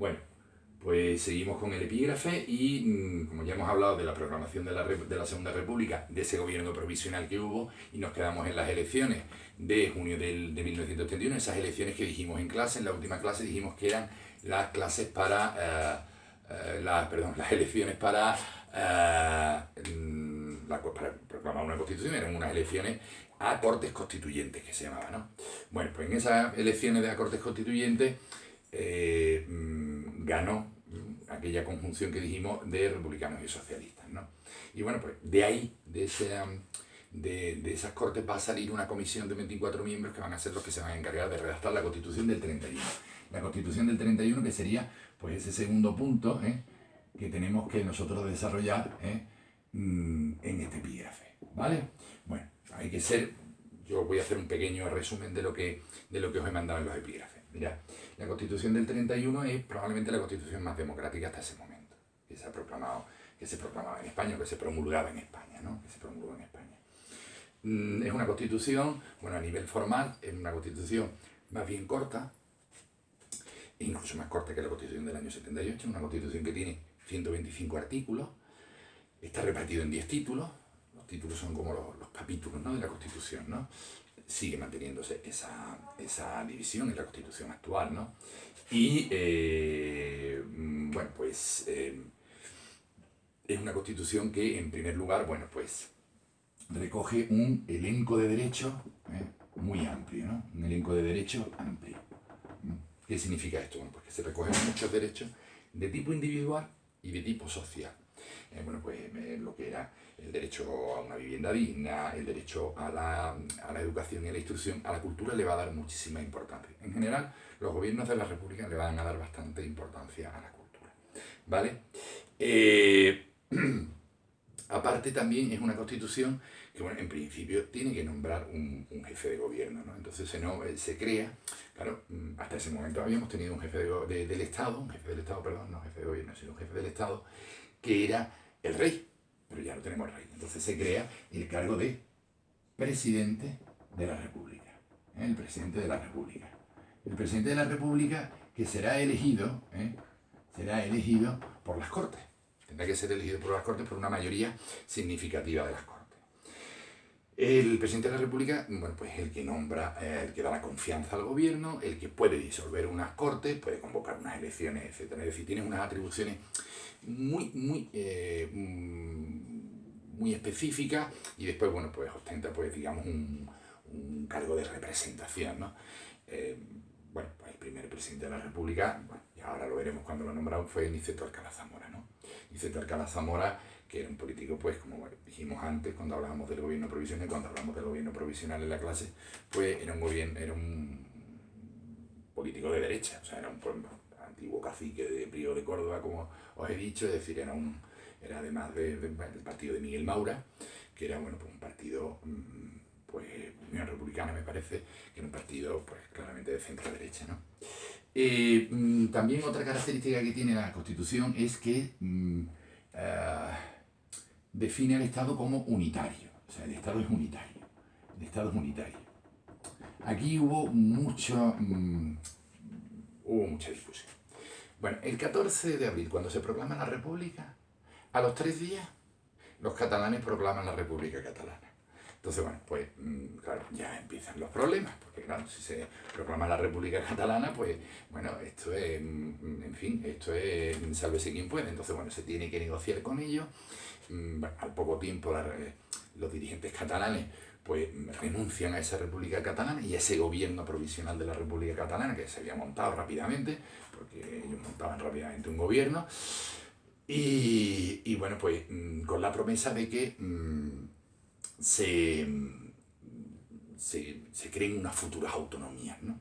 Bueno, pues seguimos con el epígrafe y como ya hemos hablado de la proclamación de la Segunda República, de ese gobierno provisional que hubo, y nos quedamos en las elecciones de junio de 1931, esas elecciones que dijimos en clase, en la última clase dijimos que eran las clases para, las elecciones para proclamar una constitución, eran unas elecciones a Cortes Constituyentes que se llamaban, ¿no? Bueno, pues en esas elecciones de a Cortes Constituyentes ganó aquella conjunción que dijimos de republicanos y socialistas, ¿no? Y bueno, pues de ahí, de esas cortes va a salir una comisión de 24 miembros que van a ser los que se van a encargar de redactar la Constitución del 31. La Constitución del 31 que sería pues ese segundo punto que tenemos que nosotros desarrollar en este epígrafe, ¿vale? Bueno, hay que ser, yo voy a hacer un pequeño resumen de lo que os he mandado en los epígrafes. Mirad, la Constitución del 31 es probablemente la Constitución más democrática hasta ese momento, que se proclamaba en España, que se promulgaba en España, ¿no? Que se promulgó en España. Es una Constitución, bueno, a nivel formal, es una Constitución más bien corta, incluso más corta que la Constitución del año 78, una Constitución que tiene 125 artículos, está repartido en 10 títulos, los títulos son como los capítulos, ¿no?, de la Constitución, ¿no? Sigue manteniéndose esa división en la Constitución actual, ¿no? Y, bueno, pues es una Constitución que, en primer lugar, bueno, pues recoge un elenco de derechos muy amplio, ¿no? Un elenco de derechos amplio. ¿Qué significa esto? Bueno, pues que se recogen muchos derechos de tipo individual y de tipo social. Bueno, pues lo que era el derecho a una vivienda digna, el derecho a la educación y a la instrucción, a la cultura le va a dar muchísima importancia. En general, los gobiernos de la República le van a dar bastante importancia a la cultura, ¿vale? Aparte también es una constitución que, bueno, en principio tiene que nombrar un jefe de gobierno, ¿no? Entonces se crea, claro, hasta ese momento habíamos tenido un jefe del Estado, perdón, no jefe de gobierno, sino un jefe del Estado, que era el rey, pero ya no tenemos rey. Entonces se crea el cargo de presidente de la República, el presidente de la República. El presidente de la República que será elegido por las Cortes. Tendrá que ser elegido por las Cortes por una mayoría significativa de las Cortes. El presidente de la República, bueno, pues el que nombra, el que da la confianza al gobierno, el que puede disolver unas Cortes, puede convocar unas elecciones, etc. Es decir, tiene unas atribuciones muy específicas y después, bueno, pues ostenta, pues digamos, un cargo de representación, ¿no? Bueno, pues el primer presidente de la República, bueno, y ahora lo veremos cuando lo nombraron, fue Niceto Alcalá Zamora, ¿no? Niceto Alcalá Zamora, que era un político, pues como dijimos antes, cuando hablábamos del gobierno provisional, en la clase, pues era un político de derecha, o sea, era un antiguo cacique de Priego de Córdoba, como os he dicho, es decir, era además del partido de Miguel Maura, que era, bueno, pues un partido, pues Unión Republicana, me parece, que era un partido, pues claramente de centro-derecha, ¿no? También otra característica que tiene la Constitución es que define al Estado como unitario, o sea, el Estado es unitario, Aquí hubo mucha discusión. Bueno, el 14 de abril, cuando se proclama la República, a los 3 días, los catalanes proclaman la República Catalana. Entonces, bueno, pues claro, ya empiezan los problemas, porque claro, si se proclama la República Catalana, pues bueno, esto es, en fin, esto es sálvese quien puede. Entonces, bueno, se tiene que negociar con ellos. Bueno, al poco tiempo los dirigentes catalanes pues renuncian a esa República Catalana y a ese gobierno provisional de la República Catalana que se había montado rápidamente, porque ellos montaban rápidamente un gobierno, y bueno, pues con la promesa de que se creen unas futuras autonomías, ¿no?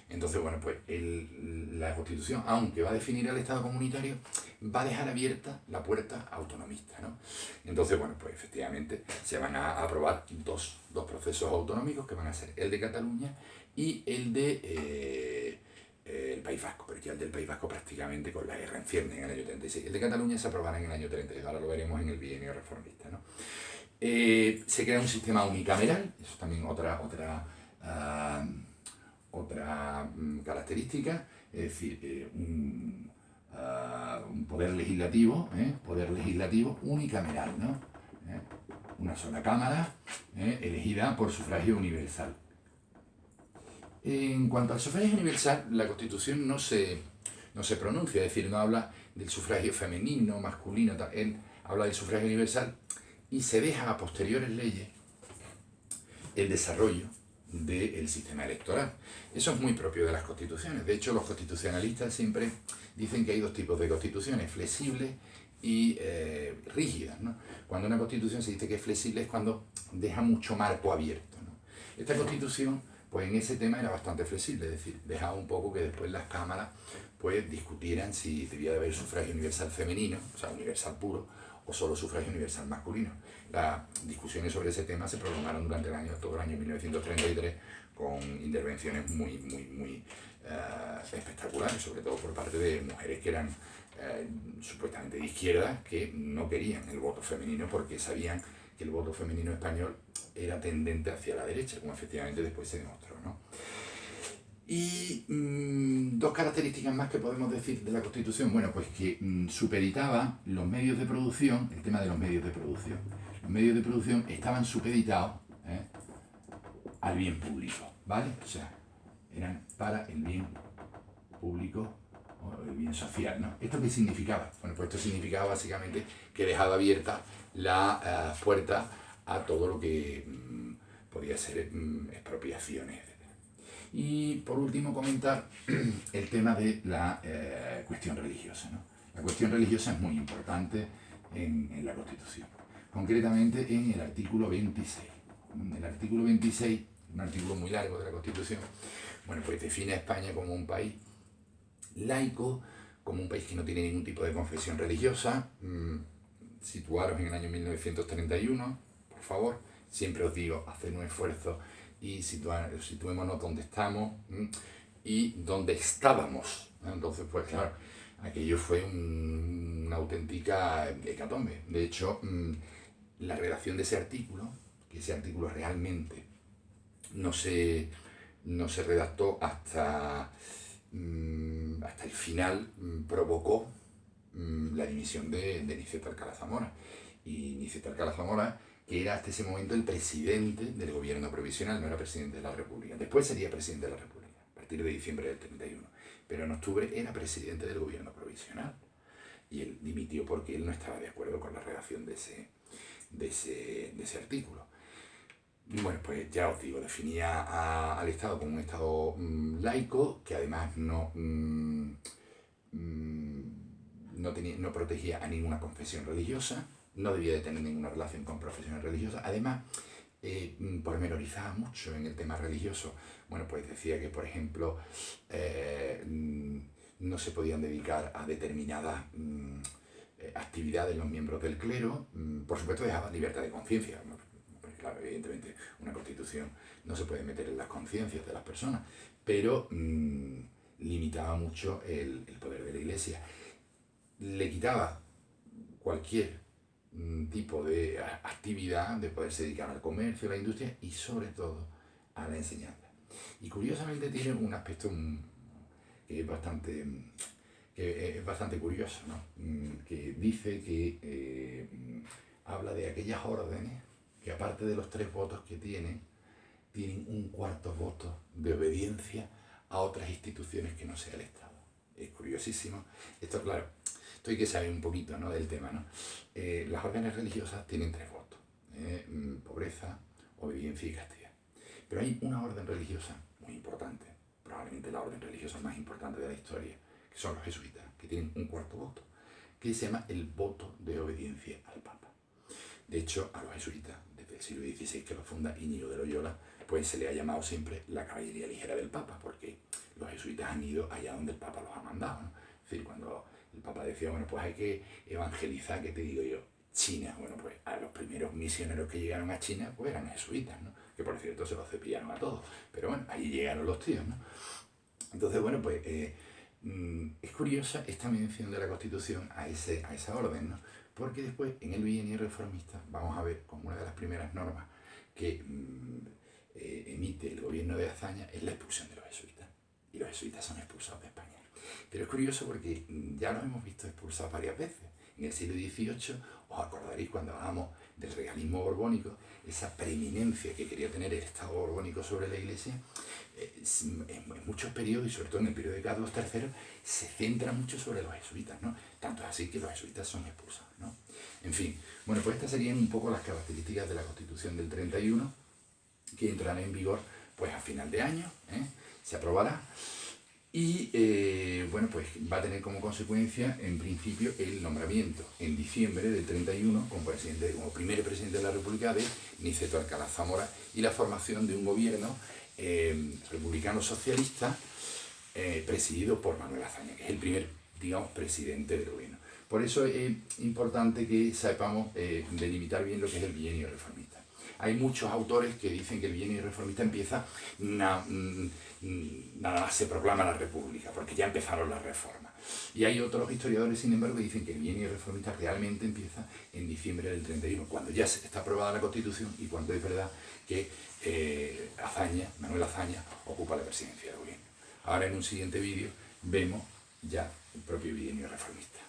Entonces, bueno, pues la Constitución, aunque va a definir al Estado comunitario, va a dejar abierta la puerta autonomista, ¿no? Entonces, bueno, pues efectivamente se van a aprobar dos procesos autonómicos que van a ser el de Cataluña y el de el País Vasco, pero ya el del País Vasco prácticamente con la guerra en ciernes en el año 36. El de Cataluña se aprobará en el año 32, ahora lo veremos en el bienio reformista, ¿no? Se crea un sistema unicameral, eso es también otra característica, es decir, poder legislativo unicameral, ¿no? Una sola cámara, elegida por sufragio universal. En cuanto al sufragio universal, la Constitución no se pronuncia, es decir, no habla del sufragio femenino, masculino, tal. Él habla del sufragio universal y se deja a posteriores leyes el desarrollo del sistema electoral. Eso es muy propio de las constituciones. De hecho, los constitucionalistas siempre dicen que hay dos tipos de constituciones, flexibles y rígidas, ¿no? Cuando una constitución se dice que es flexible es cuando deja mucho marco abierto, ¿no? Esta constitución, pues en ese tema era bastante flexible, es decir, dejaba un poco que después las cámaras pues discutieran si debía de haber sufragio universal femenino, o sea, universal puro, o solo sufragio universal masculino. Las discusiones sobre ese tema se prolongaron durante todo el año 1933 con intervenciones muy espectaculares, sobre todo por parte de mujeres que eran supuestamente de izquierda, que no querían el voto femenino porque sabían que el voto femenino español era tendente hacia la derecha, como efectivamente después se demostró, ¿no? Y dos características más que podemos decir de la Constitución, bueno, pues que supeditaba los medios de producción, el tema de los medios de producción. Los medios de producción estaban supeditados al bien público, ¿vale? O sea, eran para el bien público o el bien social, ¿no? ¿Esto qué significaba? Bueno, pues esto significaba básicamente que dejaba abierta la puerta a todo lo que podía ser expropiaciones, etc. Y por último comentar el tema de la cuestión religiosa, ¿no? La cuestión religiosa es muy importante en la Constitución, concretamente en el artículo 26. El artículo 26, un artículo muy largo de la Constitución, bueno, pues define a España como un país laico, como un país que no tiene ningún tipo de confesión religiosa. Situaros en el año 1931, por favor, siempre os digo, haced un esfuerzo y situémonos donde estamos y donde estábamos. Entonces, pues claro, aquello fue una auténtica hecatombe. De hecho, la redacción de ese artículo, que ese artículo realmente no se redactó hasta el final, provocó la dimisión de Niceto Alcalá Zamora. Y Niceto Alcalá Zamora, que era hasta ese momento el presidente del gobierno provisional, no era presidente de la República. Después sería presidente de la República, a partir de diciembre del 31. Pero en octubre era presidente del gobierno provisional. Y él dimitió porque él no estaba de acuerdo con la redacción de ese artículo. Y bueno, pues ya os digo, definía al Estado como un Estado laico, que además no protegía a ninguna confesión religiosa, no debía de tener ninguna relación con profesiones religiosas. Además, pormenorizaba mucho en el tema religioso. Bueno, pues decía que, por ejemplo, no se podían dedicar a determinadas actividades los miembros del clero. Por supuesto, dejaba libertad de conciencia. Porque, claro, evidentemente, una constitución no se puede meter en las conciencias de las personas, pero limitaba mucho el poder de la Iglesia. Le quitaba cualquier tipo de actividad de poderse dedicar al comercio, a la industria y sobre todo a la enseñanza. Y curiosamente tiene un aspecto que es bastante curioso, ¿no? Que dice que habla de aquellas órdenes que, aparte de los 3 votos que tienen un cuarto voto de obediencia a otras instituciones que no sea el Estado. Es curiosísimo. Esto, claro, esto hay que saber un poquito, ¿no?, del tema, ¿no? Las órdenes religiosas tienen 3 votos: pobreza, obediencia y castidad. Pero hay una orden religiosa muy importante, probablemente la orden religiosa más importante de la historia, que son los jesuitas, que tienen un cuarto voto, que se llama el voto de obediencia al Papa. De hecho, a los jesuitas, desde el siglo XVI, que lo funda Íñigo de Loyola, pues se le ha llamado siempre la caballería ligera del Papa, porque los jesuitas han ido allá donde el Papa los ha mandado, ¿no? Es decir, cuando el Papa decía, bueno, pues hay que evangelizar, ¿qué te digo yo? China. Bueno, pues a los primeros misioneros que llegaron a China, pues eran jesuitas, ¿no? Que por cierto se los cepillaron a todos, pero bueno, allí llegaron los tíos, ¿no? Entonces, bueno, pues es curiosa esta mención de la Constitución a esa orden, ¿no? Porque después, en el bienio reformista, vamos a ver como una de las primeras normas que emite el gobierno de Azaña es la expulsión de los jesuitas. Y los jesuitas son expulsados de España. Pero es curioso porque ya los hemos visto expulsados varias veces. En el siglo XVIII, os acordaréis cuando hablamos del regalismo borbónico, esa preeminencia que quería tener el Estado borbónico sobre la Iglesia, en muchos periodos, y sobre todo en el periodo de Carlos III, se centra mucho sobre los jesuitas, ¿no? Tanto es así que los jesuitas son expulsados, ¿no? En fin, bueno, pues estas serían un poco las características de la Constitución del 31, que entrará en vigor pues a final de año, se aprobará. Y bueno, pues va a tener como consecuencia, en principio, el nombramiento en diciembre del 31 como primer presidente de la República de Niceto Alcalá Zamora y la formación de un gobierno republicano socialista presidido por Manuel Azaña, que es el primer, digamos, presidente del gobierno. Por eso es importante que sepamos delimitar bien lo que es el bienio reformista. Hay muchos autores que dicen que el bienio reformista empieza nada más se proclama la República, porque ya empezaron las reformas. Y hay otros historiadores, sin embargo, que dicen que el bienio reformista realmente empieza en diciembre del 31, cuando ya está aprobada la Constitución y cuando es verdad que Manuel Azaña, ocupa la presidencia del gobierno. Ahora en un siguiente vídeo vemos ya el propio bienio reformista.